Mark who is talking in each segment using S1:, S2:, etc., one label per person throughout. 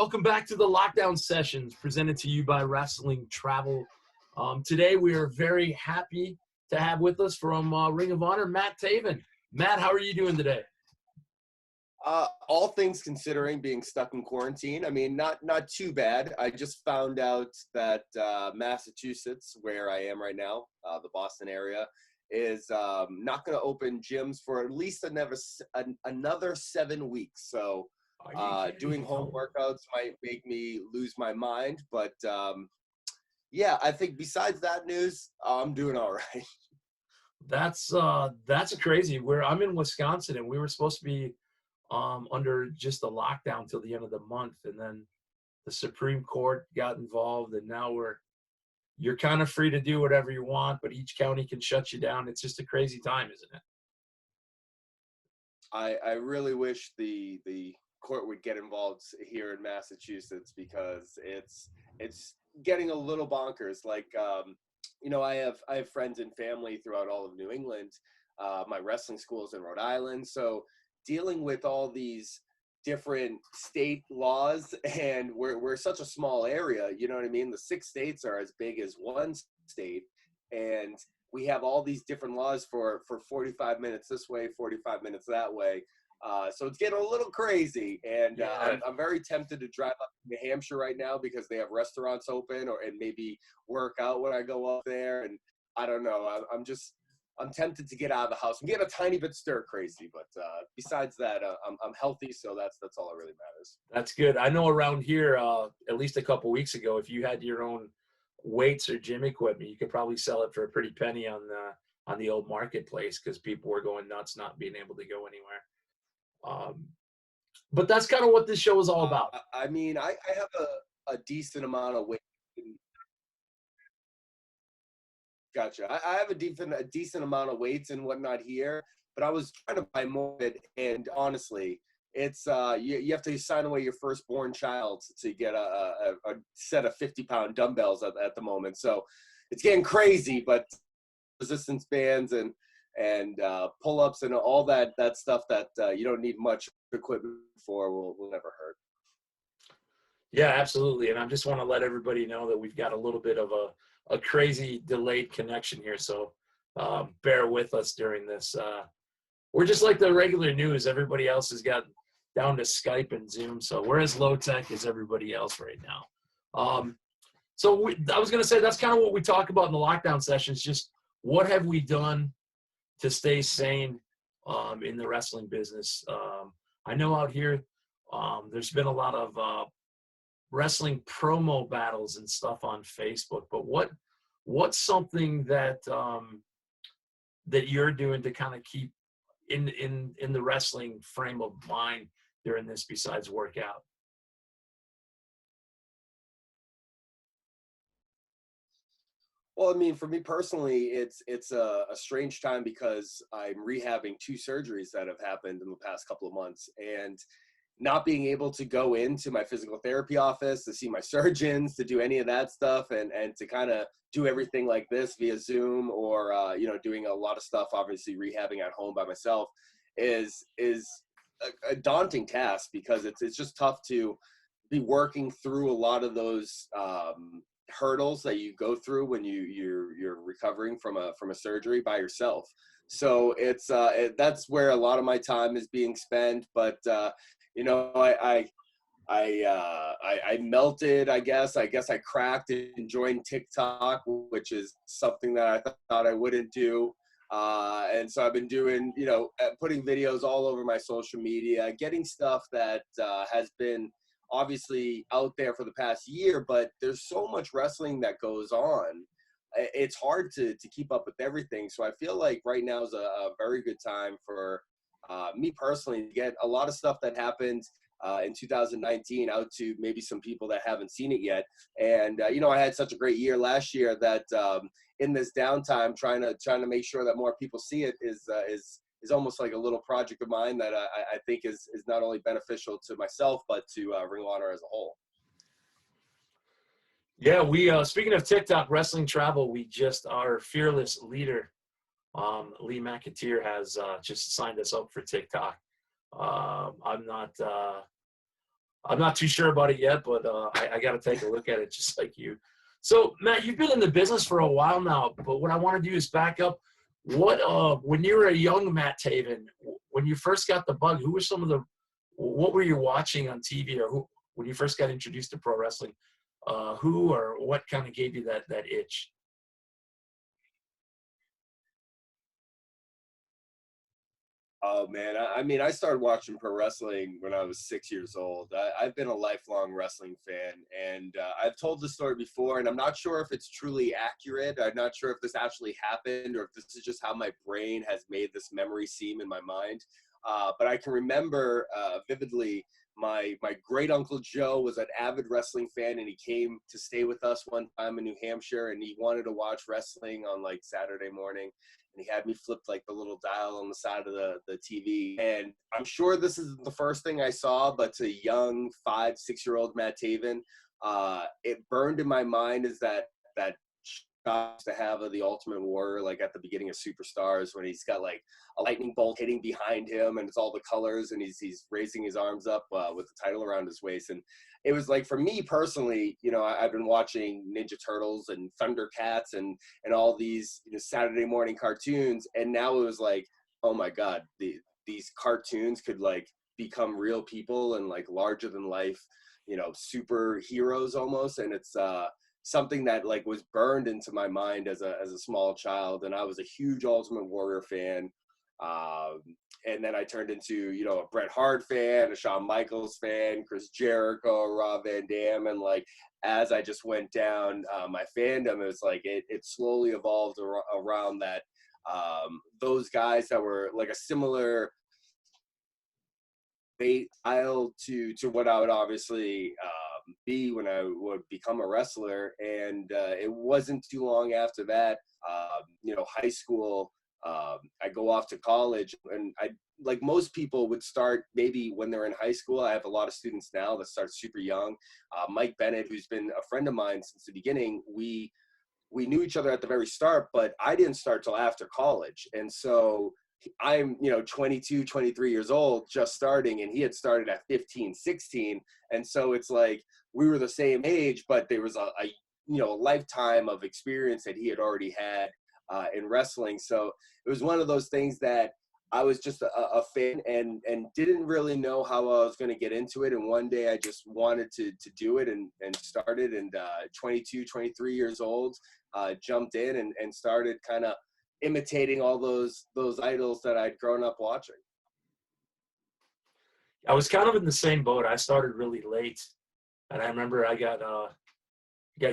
S1: Welcome back to the Lockdown Sessions presented to you by Wrestling Travel. Today we are very happy to have with us from Ring of Honor, Matt Taven. Matt, how are you doing today?
S2: All things considering, being stuck in quarantine, I mean, not too bad. I just found out that Massachusetts, where I am right now, the Boston area, is not going to open gyms for at least another 7 weeks. So doing home workouts might make me lose my mind. But yeah, I think besides that news, I'm doing all right.
S1: That's crazy. I'm in Wisconsin, and we were supposed to be under just a lockdown till the end of the month, and then the Supreme Court got involved, and now you're kind of free to do whatever you want, but each county can shut you down. It's just a crazy time, isn't it?
S2: I really wish the court would get involved here in Massachusetts, because it's getting a little bonkers. Like I have friends and family throughout all of New England. My wrestling school is in Rhode Island, so dealing with all these different state laws, and we're such a small area, you know what I mean? The 6 states are as big as one state, and we have all these different laws for 45 minutes this way, 45 minutes that way. So it's getting a little crazy, and I'm very tempted to drive up to New Hampshire right now because they have restaurants open, and maybe work out when I go up there. And I don't know, I'm tempted to get out of the house. I'm getting a tiny bit stir crazy, but besides that, I'm healthy, so that's all that really matters.
S1: That's good. I know around here, at least a couple weeks ago, if you had your own weights or gym equipment, you could probably sell it for a pretty penny on the old marketplace, because people were going nuts not being able to go anywhere. But that's kind of what this show is all about.
S2: I mean, I have a decent amount of weight. Gotcha. I have a decent amount of weights and whatnot here, but I was trying to buy more, and honestly, it's you have to sign away your firstborn child to get a set of 50-pound dumbbells at the moment. So it's getting crazy, but resistance bands and pull-ups and all that stuff that you don't need much equipment for will never hurt.
S1: Yeah, absolutely. And I just want to let everybody know that we've got a little bit of a crazy delayed connection here, so bear with us during this. We're just like the regular news. Everybody else has got down to Skype and Zoom, so we're as low tech as everybody else right now. I was going to say that's kind of what we talk about in the lockdown sessions. Just what have we done to stay sane in the wrestling business? I know out here there's been a lot of wrestling promo battles and stuff on Facebook, but what's something that that you're doing to kind of keep in the wrestling frame of mind during this besides workout?
S2: Well, I mean, for me personally, it's a strange time because I'm rehabbing 2 surgeries that have happened in the past couple of months, and not being able to go into my physical therapy office to see my surgeons, to do any of that stuff, and to kind of do everything like this via Zoom, or doing a lot of stuff, obviously rehabbing at home by myself, is a daunting task, because it's just tough to be working through a lot of those hurdles that you go through when you're recovering from a surgery by yourself. So it's that's where a lot of my time is being spent. But I melted, I guess I cracked and joined TikTok, which is something that I thought I wouldn't do. And so I've been doing, putting videos all over my social media, getting stuff that has been obviously out there for the past year, but there's so much wrestling that goes on. It's hard to keep up with everything. So I feel like right now is a very good time for me personally to get a lot of stuff that happened in 2019 out to maybe some people that haven't seen it yet. And I had such a great year last year that in this downtime, trying to make sure that more people see it is almost like a little project of mine that I think is not only beneficial to myself but to Ring of Honor as a whole.
S1: Yeah, we speaking of TikTok wrestling travel, our fearless leader, Lee McAteer, has just signed us up for TikTok. I'm not I'm not too sure about it yet, but I got to take a look at it just like you. So, Matt, you've been in the business for a while now, but what I want to do is back up. When you were a young Matt Taven, when you first got the bug, what were you watching on TV, or when you first got introduced to pro wrestling, who or what kind of gave you that itch?
S2: Oh man, I mean, I started watching pro wrestling when I was 6 years old. I've been a lifelong wrestling fan, and I've told this story before, and I'm not sure if it's truly accurate. I'm not sure if this actually happened or if this is just how my brain has made this memory seem in my mind. But I can remember vividly. My great uncle Joe was an avid wrestling fan, and he came to stay with us one time in New Hampshire, and he wanted to watch wrestling on like Saturday morning. And he had me flip like the little dial on the side of the TV. And I'm sure this is the first thing I saw, but to young 5, 6-year-old Matt Taven, it burned in my mind is that shot to have of the Ultimate Warrior, like at the beginning of Superstars, when he's got like a lightning bolt hitting behind him, and it's all the colors, and he's raising his arms up with the title around his waist. And it was like, for me personally, I've been watching Ninja Turtles and Thundercats and all these Saturday morning cartoons, and now it was like, oh my God, these cartoons could like become real people and like larger than life, superheroes almost. And it's something that like was burned into my mind as a small child. And I was a huge Ultimate Warrior fan. And then I turned into, a Bret Hart fan, a Shawn Michaels fan, Chris Jericho, Rob Van Dam. And like, as I just went down my fandom, it was like, it slowly evolved around that, those guys that were like a similar style to what I would obviously, be when I would become a wrestler. And it wasn't too long after that, high school, I go off to college, and I, like most people, would start maybe when they're in high school. I have a lot of students now that start super young. Mike Bennett, who's been a friend of mine since the beginning, we knew each other at the very start, but I didn't start till after college. And so I'm, 22, 23 years old, just starting, and he had started at 15, 16. And so it's like, we were the same age, but there was a lifetime of experience that he had already had in wrestling. So it was one of those things that I was just a fan and didn't really know how I was going to get into it. And one day I just wanted to do it and started. And 22, 23 years old, jumped in and started kind of imitating all those idols that I'd grown up watching.
S1: I was kind of in the same boat. I started really late, and I remember I got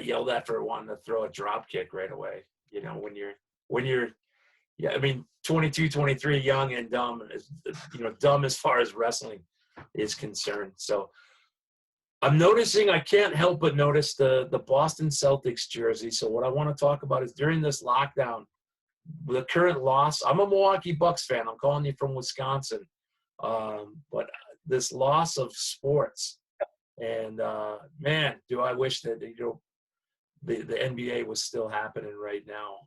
S1: yelled at for wanting to throw a drop kick right away. When you're yeah, I mean, 22, 23, young and dumb, dumb as far as wrestling is concerned. So I'm noticing, I can't help but notice the Boston Celtics jersey. So what I want to talk about is, during this lockdown, the current loss. I'm a Milwaukee Bucks fan. I'm calling you from Wisconsin. But this loss of sports, and man, do I wish that, the NBA was still happening right now.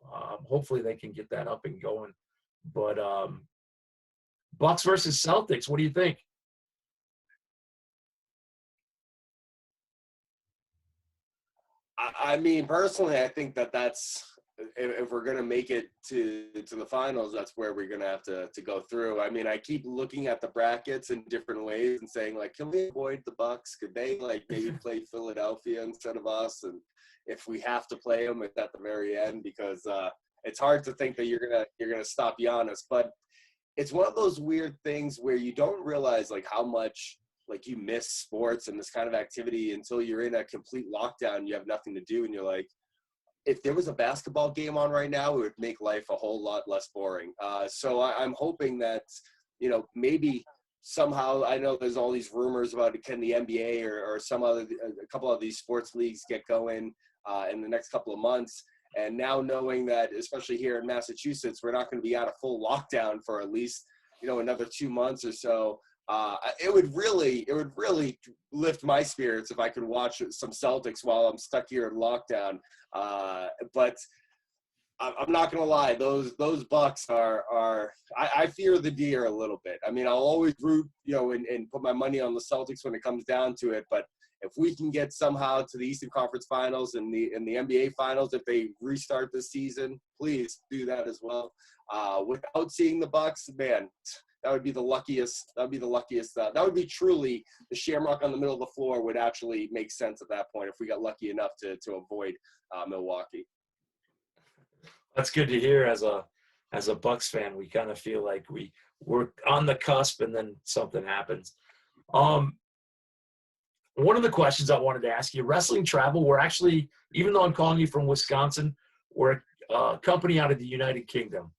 S1: Hopefully they can get that up and going. But Bucks versus Celtics, what do you think?
S2: I mean, personally, I think that's, if we're going to make it to the finals, that's where we're going to have to go through. I mean, I keep looking at the brackets in different ways and saying, like, can we avoid the Bucks? Could they like maybe play Philadelphia instead of us? And if we have to play them, it's at the very end, because it's hard to think that you're gonna stop Giannis. But it's one of those weird things where you don't realize like how much like you miss sports and this kind of activity until you're in a complete lockdown. You have nothing to do, and you're like, if there was a basketball game on right now, it would make life a whole lot less boring. So I'm hoping that, maybe somehow, I know there's all these rumors about, can the NBA or a couple of these sports leagues get going in the next couple of months. And now knowing that, especially here in Massachusetts, we're not going to be out of full lockdown for at least, another 2 months or so. It would really lift my spirits if I could watch some Celtics while I'm stuck here in lockdown. But I'm not gonna lie, those Bucks are I fear the deer a little bit. I mean, I'll always root, and put my money on the Celtics when it comes down to it. But if we can get somehow to the Eastern Conference Finals and the NBA Finals, if they restart this season, please do that as well. Without seeing the Bucks, man, that would be the luckiest. That would be the luckiest. That would be truly the shamrock on the middle of the floor would actually make sense at that point if we got lucky enough to avoid Milwaukee.
S1: That's good to hear. As a Bucks fan, we kind of feel like we're on the cusp, and then something happens. One of the questions I wanted to ask you: wrestling travel. We're actually, even though I'm calling you from Wisconsin, we're a company out of the United Kingdom.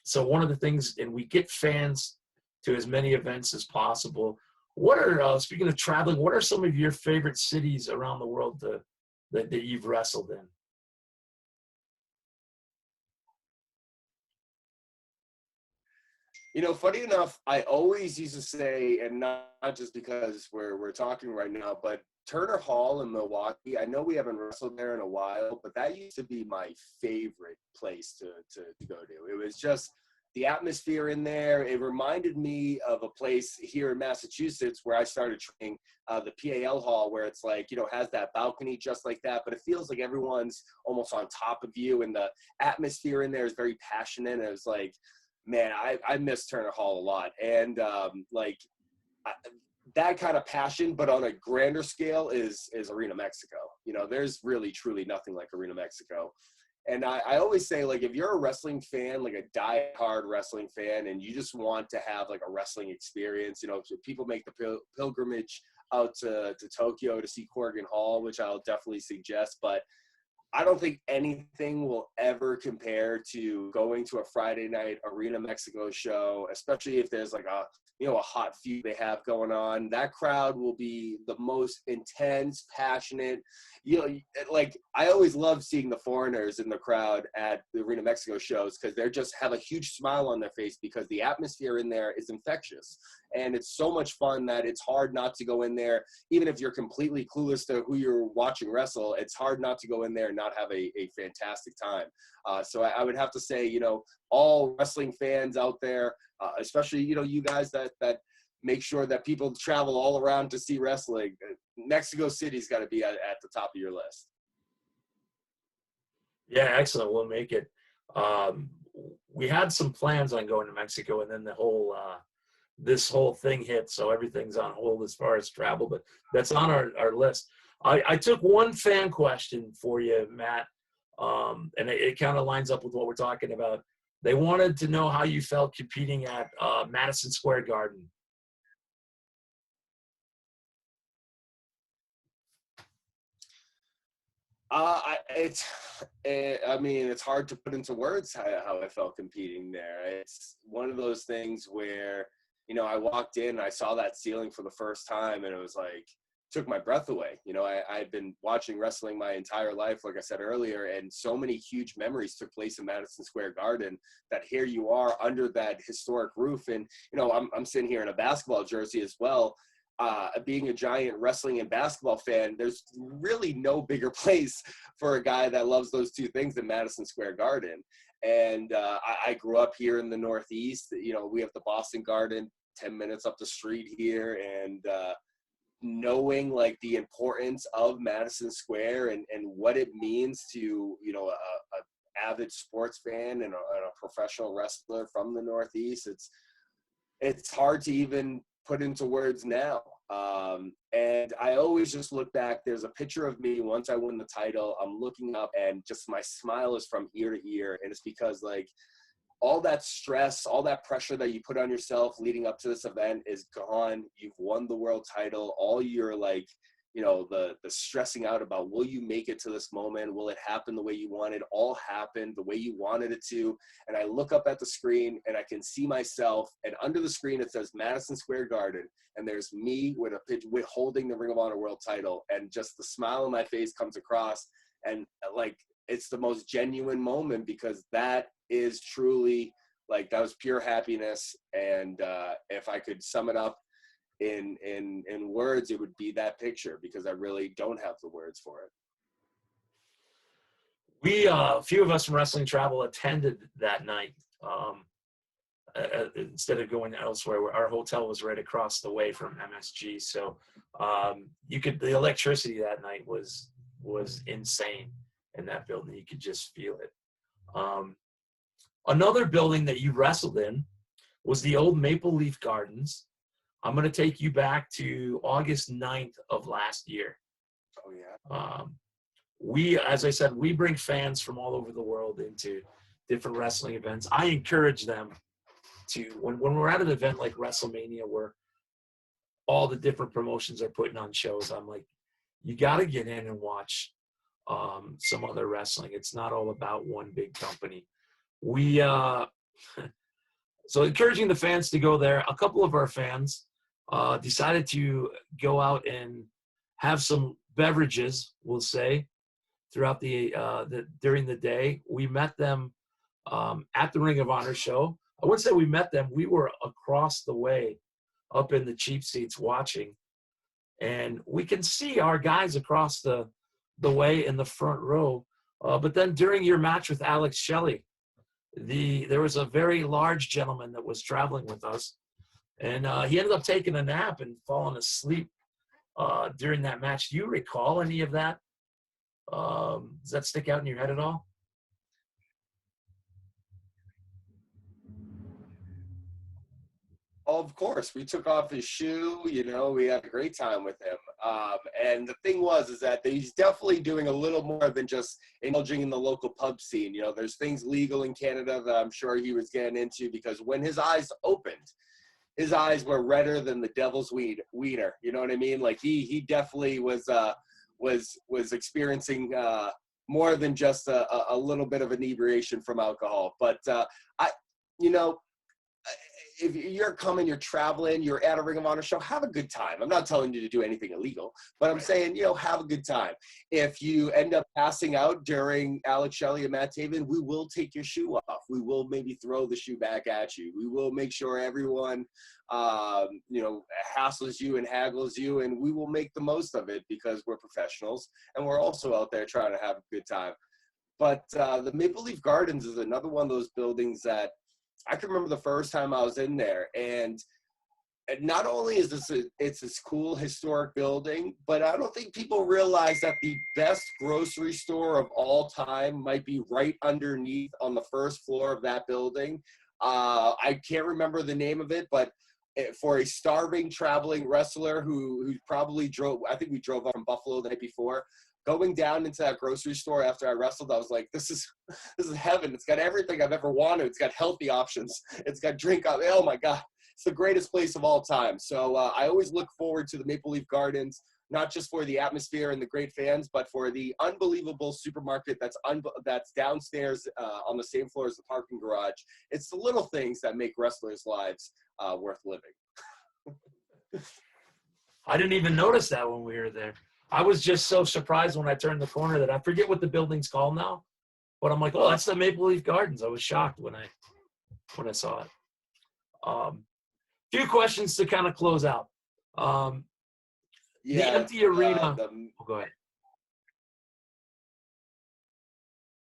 S1: So one of the things, and we get fans to as many events as possible. What are speaking of traveling? What are some of your favorite cities around the world that you've wrestled in?
S2: Funny enough, I always used to say, and not just because we're talking right now, but Turner Hall in Milwaukee. I know we haven't wrestled there in a while, but that used to be my favorite place to go to. It was just the atmosphere in there. It reminded me of a place here in Massachusetts where I started training, the PAL Hall, where it's like, has that balcony just like that, but it feels like everyone's almost on top of you, and the atmosphere in there is very passionate. And it was like, man, I miss Turner Hall a lot. And that kind of passion, but on a grander scale, is Arena Mexico. There's really, truly nothing like Arena Mexico. And I always say, like, if you're a wrestling fan, like a die-hard wrestling fan, and you just want to have, like, a wrestling experience, people make the pilgrimage out to Tokyo to see Corrigan Hall, which I'll definitely suggest. But I don't think anything will ever compare to going to a Friday night Arena Mexico show, especially if there's like a hot feud they have going on. That crowd will be the most intense, passionate. Like, I always love seeing the foreigners in the crowd at the Arena Mexico shows, because they just have a huge smile on their face, because the atmosphere in there is infectious. And it's so much fun that it's hard not to go in there. Even if you're completely clueless to who you're watching wrestle, it's hard not to go in there and not have a fantastic time. So I would have to say, all wrestling fans out there, especially, you guys that make sure that people travel all around to see wrestling, Mexico City's got to be at the top of your list.
S1: Yeah, excellent. We'll make it. We had some plans on going to Mexico, and then this whole thing hit, so everything's on hold as far as travel, but that's on our list. I took one fan question for you, Matt, and it kind of lines up with what we're talking about. They wanted to know how you felt competing at Madison Square Garden.
S2: It's hard to put into words how I felt competing there. It's one of those things where, I walked in and I saw that ceiling for the first time, and it was like, took my breath away. I've been watching wrestling my entire life, like I said earlier, and so many huge memories took place in Madison Square Garden, that here you are under that historic roof. And, I'm sitting here in a basketball jersey as well. Being a giant wrestling and basketball fan, there's really no bigger place for a guy that loves those two things than Madison Square Garden. And I grew up here in the Northeast. We have the Boston Garden 10 minutes up the street here, and knowing like the importance of Madison Square and what it means to, a avid sports fan and a professional wrestler from the Northeast, it's hard to even put into words now. And I always just look back. There's a picture of me once I won the title. I'm looking up, and just my smile is from ear to ear. And it's because, like, all that stress, all that pressure that you put on yourself leading up to this event is gone. You've won the world title. All your, like, the stressing out about, will you make it to this moment? Will it happen the way you want it? All happened the way you wanted it to. And I look up at the screen and I can see myself, and under the screen it says Madison Square Garden, and there's me with holding the Ring of Honor world title, and just the smile on my face comes across. And like, it's the most genuine moment, because that is truly, like, that was pure happiness. And if I could sum it up in words, it would be that picture, because I really don't have the words for it.
S1: A few of us from Wrestling Travel attended that night. Instead of going elsewhere, where our hotel was right across the way from MSG. So the electricity that night was insane in that building. You could just feel it. Another building that you wrestled in was the old Maple Leaf Gardens. I'm going to take you back to August 9th of last year.
S2: Oh, yeah.
S1: As I said, we bring fans from all over the world into different wrestling events. I encourage them to, when we're at an event like WrestleMania where all the different promotions are putting on shows, I'm like, you got to get in and watch some other wrestling. It's not all about one big company. So encouraging the fans to go there. A couple of our fans decided to go out and have some beverages, we'll say, throughout during the day. We met them at the Ring of Honor show. I wouldn't say we met them. We were across the way up in the cheap seats watching. And we can see our guys across the way in the front row. But then during your match with Alex Shelley, there was a very large gentleman that was traveling with us. And he ended up taking a nap and falling asleep during that match. Do you recall any of that? Does that stick out in your head at all?
S2: Of course, we took off his shoe. We had a great time with him. And the thing is that he's definitely doing a little more than just indulging in the local pub scene. There's things legal in Canada that I'm sure he was getting into, because when his eyes opened, his eyes were redder than the devil's wiener. You know what I mean? Like he definitely was experiencing more than just a little bit of inebriation from alcohol. But if you're traveling, you're at a Ring of Honor show, have a good time. I'm not telling you to do anything illegal, but I'm saying, have a good time. If you end up passing out during Alex Shelley and Matt Taven, we will take your shoe off. We will maybe throw the shoe back at you. We will make sure everyone, hassles you and haggles you, and we will make the most of it because we're professionals and we're also out there trying to have a good time. But the Maple Leaf Gardens is another one of those buildings that I can remember the first time I was in there, and not only is it's this cool historic building, but I don't think people realize that the best grocery store of all time might be right underneath on the first floor of that building. I can't remember the name of it, but for a starving traveling wrestler who probably I think we drove up from Buffalo the night before, going down into that grocery store after I wrestled, I was like, this is heaven. It's got everything I've ever wanted. It's got healthy options. It's got drink options. Oh my God, it's the greatest place of all time. So I always look forward to the Maple Leaf Gardens, not just for the atmosphere and the great fans, but for the unbelievable supermarket that's downstairs on the same floor as the parking garage. It's the little things that make wrestlers' lives worth living.
S1: I didn't even notice that when we were there. I was just so surprised when I turned the corner that I forget what the building's called now, but I'm like, oh, that's the Maple Leaf Gardens. I was shocked when I saw it. Few questions to kind of close out. The empty arena. Go ahead.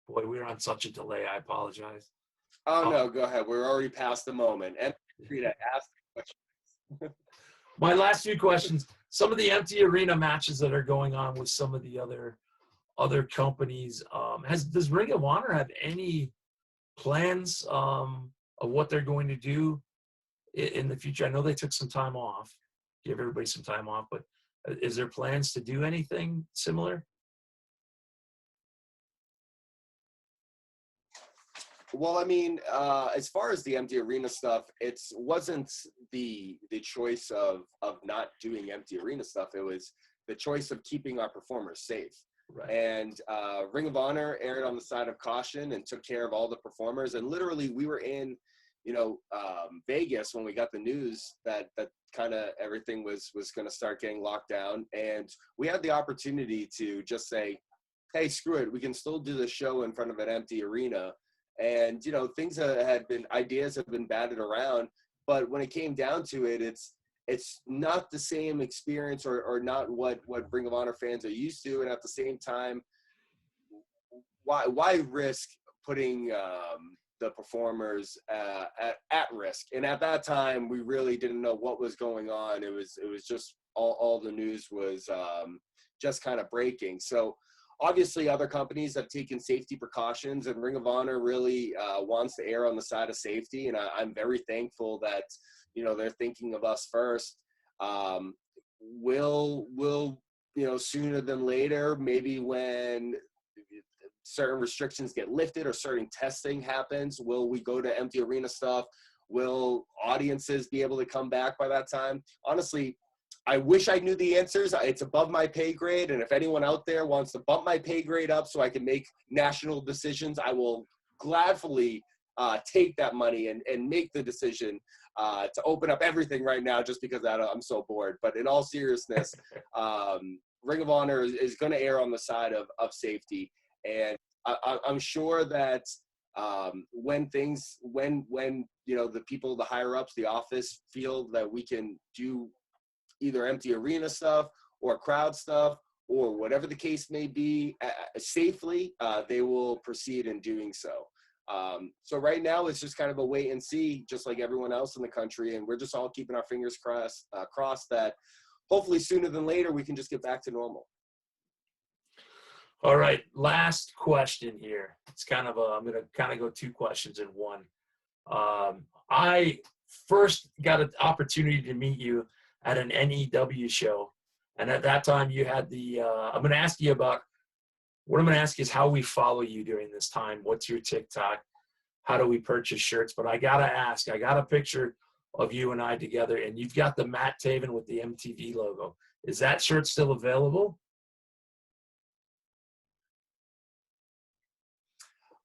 S1: Boy, we were on such a delay. I apologize.
S2: Oh, no, go ahead. We're already past the moment. And Rita, ask the question.
S1: My last few questions. Some of the empty arena matches that are going on with some of the other companies. Does Ring of Honor have any plans of what they're going to do in the future? I know they took some time off, give everybody some time off, but is there plans to do anything similar?
S2: Well, I mean, as far as the empty arena stuff, it wasn't the choice of not doing empty arena stuff. It was the choice of keeping our performers safe.
S1: Right.
S2: And Ring of Honor erred on the side of caution and took care of all the performers. And literally, we were in, Vegas when we got the news that kind of everything was going to start getting locked down. And we had the opportunity to just say, hey, screw it. We can still do the show in front of an empty arena. And, ideas have been batted around, but when it came down to it, it's not the same experience or not what Ring of Honor fans are used to. And at the same time, why risk putting the performers at risk? And at that time, we really didn't know what was going on. It was just all the news was just kind of breaking. So obviously other companies have taken safety precautions, and Ring of Honor really wants to err on the side of safety. And I'm very thankful that, they're thinking of us first. Will sooner than later, maybe when certain restrictions get lifted or certain testing happens, will we go to empty arena stuff? Will audiences be able to come back by that time? Honestly, I wish I knew the answers. It's above my pay grade. And if anyone out there wants to bump my pay grade up so I can make national decisions, I will gladly take that money and make the decision to open up everything right now, just because I'm so bored. But in all seriousness, Ring of Honor is going to err on the side of safety. And I'm sure that when the people, the higher ups, the office feel that we can do either empty arena stuff or crowd stuff or whatever the case may be safely, they will proceed in doing so. So right now it's just kind of a wait and see, just like everyone else in the country. And we're just all keeping our fingers crossed that hopefully sooner than later we can just get back to normal.
S1: All right, last question here. It's I'm going to kind of go two questions in one. I first got an opportunity to meet you at an NEW show, and at that time you had I'm going to ask you about, what I'm going to ask is how we follow you during this time. What's your TikTok? How do we purchase shirts? But I got to ask, I got a picture of you and I together, and you've got the Matt Taven with the MTV logo. Is that shirt still available?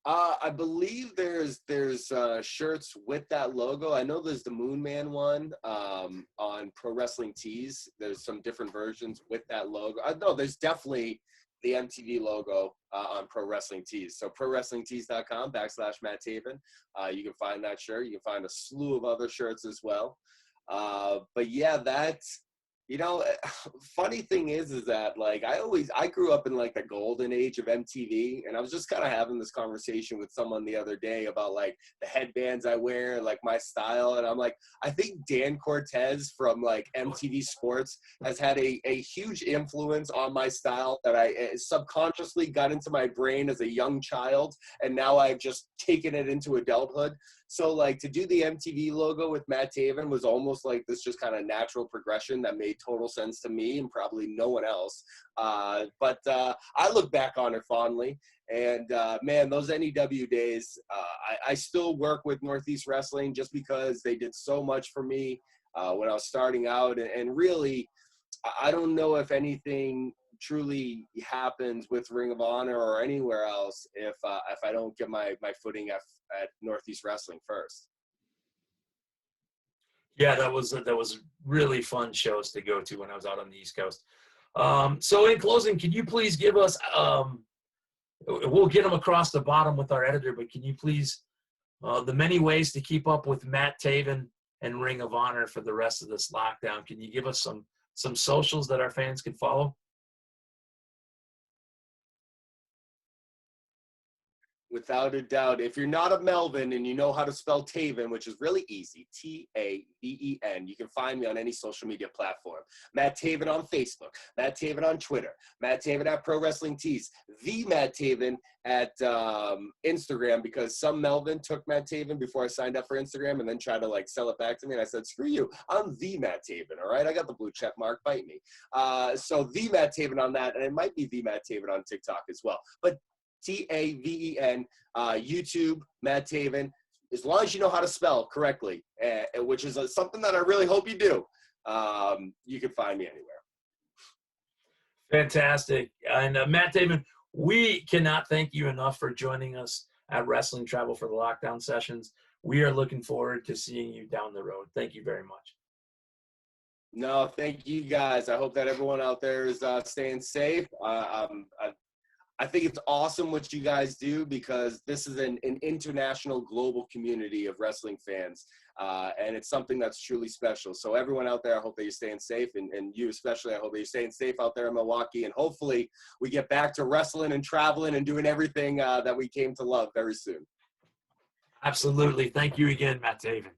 S2: I believe there's shirts with that logo. I know there's the Moon Man one on Pro Wrestling Tees. There's some different versions with that logo. No, there's definitely the MTV logo on Pro Wrestling Tees. So prowrestlingtees.com/Matt Taven. You can find that shirt. You can find a slew of other shirts as well. But yeah, that's, funny thing is that like I grew up in like the golden age of MTV, and I was just kind of having this conversation with someone the other day about like the headbands I wear, like my style. And I'm like, I think Dan Cortez from like MTV Sports has had a huge influence on my style that I subconsciously got into my brain as a young child. And now I've just taken it into adulthood. So like to do the MTV logo with Matt Taven was almost like this just kind of natural progression that made total sense to me and probably no one else. But I look back on it fondly. And man, those NEW days, I still work with Northeast Wrestling just because they did so much for me when I was starting out. And really, I don't know if anything truly happens with Ring of Honor or anywhere else if I don't get my footing at Northeast Wrestling first.
S1: Yeah, that was really fun shows to go to when I was out on the East Coast. So in closing, can you please give us, we'll get them across the bottom with our editor, but can you please, the many ways to keep up with Matt Taven and Ring of Honor for the rest of this lockdown? Can you give us some socials that our fans can follow?
S2: Without a doubt. If you're not a Melvin and you know how to spell Taven, which is really easy, Taven, you can find me on any social media platform. Matt Taven on Facebook, Matt Taven on Twitter, Matt Taven at Pro Wrestling Tees, the Matt Taven at Instagram, because some Melvin took Matt Taven before I signed up for Instagram and then tried to like sell it back to me. And I said, screw you, I'm the Matt Taven, all right? I got the blue check mark, bite me. So the Matt Taven on that, and it might be the Matt Taven on TikTok as well. But Taven, YouTube, Matt Taven, as long as you know how to spell correctly, which is something that I really hope you do, you can find me anywhere.
S1: Fantastic. And Matt Taven, we cannot thank you enough for joining us at Wrestling Travel for the Lockdown Sessions. We are looking forward to seeing you down the road. Thank you very much.
S2: No, thank you guys. I hope that everyone out there is staying safe. I think it's awesome what you guys do, because this is an international, global community of wrestling fans. And it's something that's truly special. So everyone out there, I hope that you're staying safe, and you especially, I hope that you're staying safe out there in Milwaukee. And hopefully we get back to wrestling and traveling and doing everything that we came to love very soon.
S1: Absolutely. Thank you again, Matt Taven.